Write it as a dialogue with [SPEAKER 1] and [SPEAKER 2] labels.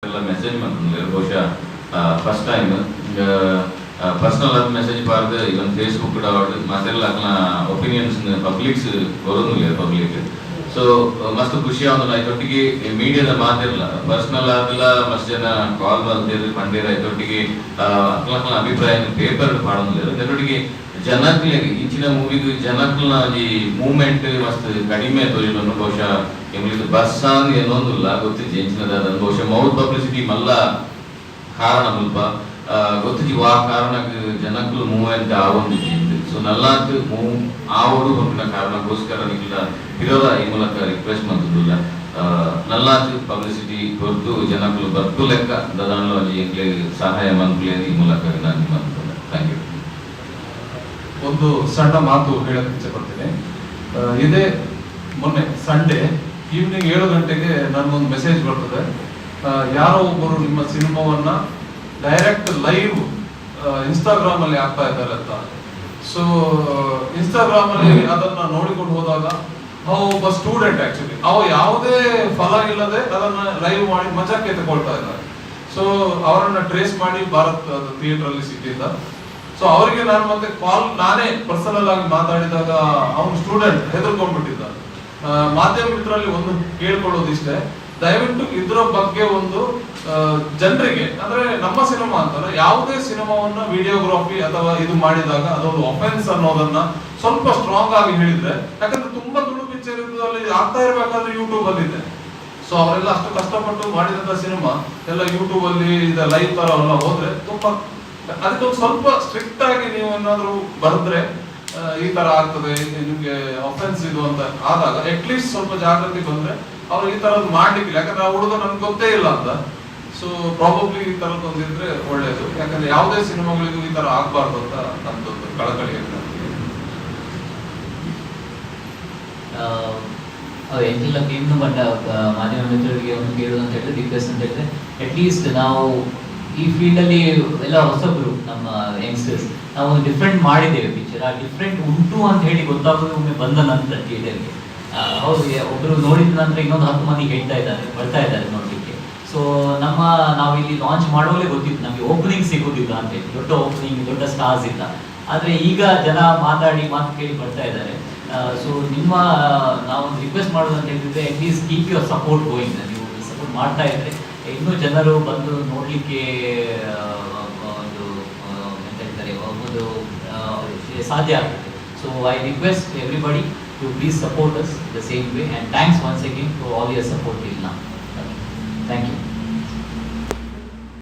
[SPEAKER 1] ಎಲ್ಲ ಮೆಸೇಜ್ ಮಾಡ್ತಿಲ್ಲ ಬಹುಶಃ ಫಸ್ಟ್ ಟೈಮ್ ಪರ್ಸನಲ್ ಮೆಸೇಜ್ ಪಾರ್ದು ಇವನ್ ಫೇಸ್ಬುಕ್ ಕೂಡ ಮಾತೆಲ್ಲ ಒಪಿನಿಯನ್ಸ್ ಪಬ್ಲಿಕ್ಸ್ ಬರೋದಿಲ್ಲ ಪಬ್ಲಿಕ್ ಸೊ ಮಸ್ತ್ ಖುಷಿ ಆದ ಇದೊಟ್ಟಿಗೆ ಮೀಡಿಯಾದ ಮಾತಿರಲ್ಲ ಪರ್ಸನಲ್ ಆಗಲ್ಲ ಮಸ್ತ್ ಜನ ಕಾಲ್ ಮಾಡ್ತೀರಿ ಪಂಡಿರ ಇದೊಟ್ಟಿಗೆ ಅಭಿಪ್ರಾಯ ಪೇಪರ್ ಮಾಡೋದಿಲ್ಲ ಇದರೊಟ್ಟಿಗೆ ಜನಕ್ಲಿಗೆ ಈಚಿನ ಮೂವಿಗೆ ಜನಕ್ಲ ಈ ಮೂವ್ಮೆಂಟ್ ಮಸ್ತ್ ಕಡಿಮೆ ತೋರಿಲ್ಲ ಬಹುಶಃ ಎಮ್ಲಿಗೆ ಬಸ್ ಅಂತ ಏನೊಂದಿಲ್ಲ ಗೊತ್ತಿದ್ದು ಎಂಚಿನದ ಬಹುಶಃ ಮೌತ್ ಪಬ್ಲಿಸಿಟಿ ಮಲ್ಲ ಕಾರಣ ಸ್ವಲ್ಪ ಗೊತ್ತಿದ್ದು ಆ ಕಾರಣಕ್ಕೆ ಜನಕ್ಕೂ ಮೂವ್ಮೆಂಟ್ ಆವೊಂದಿತ್ತು ಸೊ ನಲ್ಲಾತ್ ಮೂವ್ ಆವಡು ಹೊಂದಿನ ಕಾರಣಕ್ಕೋಸ್ಕರ ನಿಲ್ಲ ಇರೋದ ಈ ಮೂಲಕ ರಿಕ್ವೆಸ್ಟ್ ಮಾಡ್ತಿದ್ದಿಲ್ಲ ನಲ್ಲಾತ್ ಪಬ್ಲಿಸಿಟಿ ಹೊರತು ಜನಕ್ಕೂ ಬರ್ತು ಲೆಕ್ಕ ದದಾನ್లో ಸಹಾಯ ಮಂತ್ಲಿ ಈ ಮೂಲಕ ನಾನು ಮಾಡ್ತೇನೆ. Thank you.
[SPEAKER 2] ಒಂದು ಸಣ್ಣ ಮಾತು ಹೇಳಕ್ಕೆ ಇಚ್ಛೆ ಪಡ್ತೀನಿ. ಇದೇ ಮೊನ್ನೆ ಸಂಡೇ ಈವ್ನಿಂಗ್ 7 ಗಂಟೆಗೆ ನನಗೊಂದು ಮೆಸೇಜ್ ಬರ್ತದೆ, ಯಾರೋ ಒಬ್ಬರು ನಿಮ್ಮ ಸಿನಿಮಾವನ್ನ ಡೈರೆಕ್ಟ್ ಲೈವ್ ಇನ್ಸ್ಟಾಗ್ರಾಮ್ ಅಲ್ಲಿ ಆಗ್ತಾ ಇದ್ದಾರೆ ಅಂತ. ಸೊ ಇನ್ಸ್ಟಾಗ್ರಾಮ್ ಅಲ್ಲಿ ಅದನ್ನ ನೋಡಿಕೊಂಡು ಹೋದಾಗ ಒಬ್ಬ ಸ್ಟೂಡೆಂಟ್ ಆಕ್ಚುಲಿ ಯಾವುದೇ ಫಲ ಇಲ್ಲದೆ ಅದನ್ನ ಲೈವ್ ಮಾಡಿ ಮಜಾಕ್ಕೆ ತಗೊಳ್ತಾ ಇದ್ದಾರೆ. ಸೊ ಅವರನ್ನ ಟ್ರೇಸ್ ಮಾಡಿ ಭಾರತ್ ಥಿಯೇಟರ್ ಅಲ್ಲಿ ಸಿಕ್ಕಿದ್ದ. ಸೊ ಅವರಿಗೆ ನಾನು ಮತ್ತೆ ಕಾಲ್ ನಾನೇ ಪರ್ಸನಲ್ ಆಗಿ ಮಾತಾಡಿದಾಗ ಅವನು ಸ್ಟೂಡೆಂಟ್ ಹೆದರ್ಕೊಂಡ್ಬಿಟ್ಟಿದ್ದ. ಮಾಧ್ಯಮ ಮಿತ್ರರಲ್ಲಿ ಒಂದು ಕೇಳ್ಕೊಳ್ಳೋದಿಷ್ಟೇ, ದಯವಿಟ್ಟು ಇದ್ರ ಬಗ್ಗೆ ಒಂದು ಜನರಿಗೆ ಅಂದ್ರೆ ನಮ್ಮ ಸಿನಿಮಾ ಅಂತಲ್ಲ ಯಾವುದೇ ಸಿನಿಮಾವನ್ನ ವಿಡಿಯೋಗ್ರಫಿ ಅಥವಾ ಇದು ಮಾಡಿದಾಗ ಅದೊಂದು ಅಫೆನ್ಸ್ ಅನ್ನೋದನ್ನ ಸ್ವಲ್ಪ ಸ್ಟ್ರಾಂಗ್ ಆಗಿ ಹೇಳಿದ್ರೆ, ಯಾಕಂದ್ರೆ ತುಂಬಾ ತುಳು ಪಿಕ್ಚರ್ ಅಲ್ಲಿ ಆಗ್ತಾ ಇರ್ಬೇಕಾದ್ರೆ ಯೂಟ್ಯೂಬ್ ಅಲ್ಲಿ ಇದೆ. ಸೊ ಅವರೆಲ್ಲ ಅಷ್ಟು ಕಷ್ಟಪಟ್ಟು ಮಾಡಿದಂತ ಸಿನಿಮಾ ಎಲ್ಲ ಯೂಟ್ಯೂಬ್ ಅಲ್ಲಿ ಲೈವ್ ತರ ಎಲ್ಲ ಹೋದ್ರೆ ತುಂಬಾ ಅದಕ್ಕೊಂದು ಸ್ವಲ್ಪ ಸ್ಟ್ರಿಕ್ಟ್ ಆಗಿ ನೀವು ಏನಾದ್ರು ಬರೆದ್ರೆ ಈ ತರ ಆಗ್ತದೆ ನಿಮ್ಗೆ ಅಫೆನ್ಸ್ ಇದು ಅಂತ ಆದಾಗ ಅಟ್ಲೀಸ್ಟ್ ಸ್ವಲ್ಪ ಜಾಗೃತಿ ಬಂದ್ರೆ ಅವ್ರು ಈ ತರದ್ ಮಾಡ್ಲಿಕ್ಕೆ, ಯಾಕಂದ್ರೆ ಆ ಹುಡುಗ ನನ್ಗೆ ಗೊತ್ತೇ ಇಲ್ಲ ಅಂತ. ಸೊ ಪ್ರಾಬಬ್ಲಿ ಈ ತರದೊಂದಿದ್ರೆ ಒಳ್ಳೇದು, ಯಾಕಂದ್ರೆ ಯಾವುದೇ ಸಿನಿಮಾಗಳಿಗೂ ಈ ತರ ಆಗ್ಬಾರ್ದು ಅಂತ ನಮ್ದೊಂದು ಕಳಕಳಿ ಇರ್ತದೆ.
[SPEAKER 3] ಎಂತೆಲ್ಲ ಟೀಮ್ನು ಬಂದ ಮಾಧ್ಯಮ ಮಿತ್ರರಿಗೆ ಒಂದು ಕೇಳೋದು ಅಂತ ಹೇಳಿದ್ರೆ ರಿಕ್ವೆಸ್ಟ್ ಅಂತ ಹೇಳಿದ್ರೆ ಅಟ್ಲೀಸ್ಟ್ ನಾವು ಈ ಫೀಲ್ಡ್ ಅಲ್ಲಿ ಎಲ್ಲ ಹೊಸಬ್ರು ನಮ್ಮ ಯಂಗ್ಸ್ಟರ್ಸ್ ನಾವು ಒಂದು ಡಿಫ್ರೆಂಟ್ ಮಾಡಿದ್ದೇವೆ ಪಿಕ್ಚರ್. ಆ ಡಿಫ್ರೆಂಟ್ ಉಂಟು ಅಂತ ಹೇಳಿ ಗೊತ್ತಾಗೋದು ಒಮ್ಮೆ ಬಂದ ನಂತರ ಥಿಯೇಟರ್ಗೆ ಹೌದು ಒಬ್ರು ನೋಡಿದ ನಂತರ ಇನ್ನೊಂದು 10 ಮಂದಿ ಬರ್ತಾ ಇದ್ದಾರೆ ನೋಡ್ಲಿಕ್ಕೆ. ಸೊ ನಾವು ಇಲ್ಲಿ ಲಾಂಚ್ ಮಾಡುವಾಗಲೇ ಗೊತ್ತಿತ್ತು ನಮಗೆ ಓಪನಿಂಗ್ ಸಿಗೋದಿಲ್ಲ ಅಂತ ಹೇಳಿ, ದೊಡ್ಡ ಓಪನಿಂಗ್ ದೊಡ್ಡ ಸ್ಟಾರ್ಸ್ ಇಲ್ಲ. ಆದ್ರೆ ಈಗ ಜನ ಮಾತು ಕೇಳಿ ಬರ್ತಾ ಇದ್ದಾರೆ. ಸೊ ನಾವೊಂದು ರಿಕ್ವೆಸ್ಟ್ ಮಾಡೋದು ಅಂತ ಹೇಳಿದ್ರೆ at least keep your support going. ನೀವು ಸಪೋರ್ಟ್ ಮಾಡ್ತಾ ಇದ್ರೆ ಇನ್ನೂ ಜನರು ಬಂದು ನೋಡ್ಲಿಕ್ಕೆ ಒಂದು ಎಂತ ಹೇಳ್ತಾರೆ ಒಂದು ಸಾಧ್ಯ ಆಗ್ತದೆ. So I request everybody to please support us the same way, and thanks once again for all your support till now. Thank you.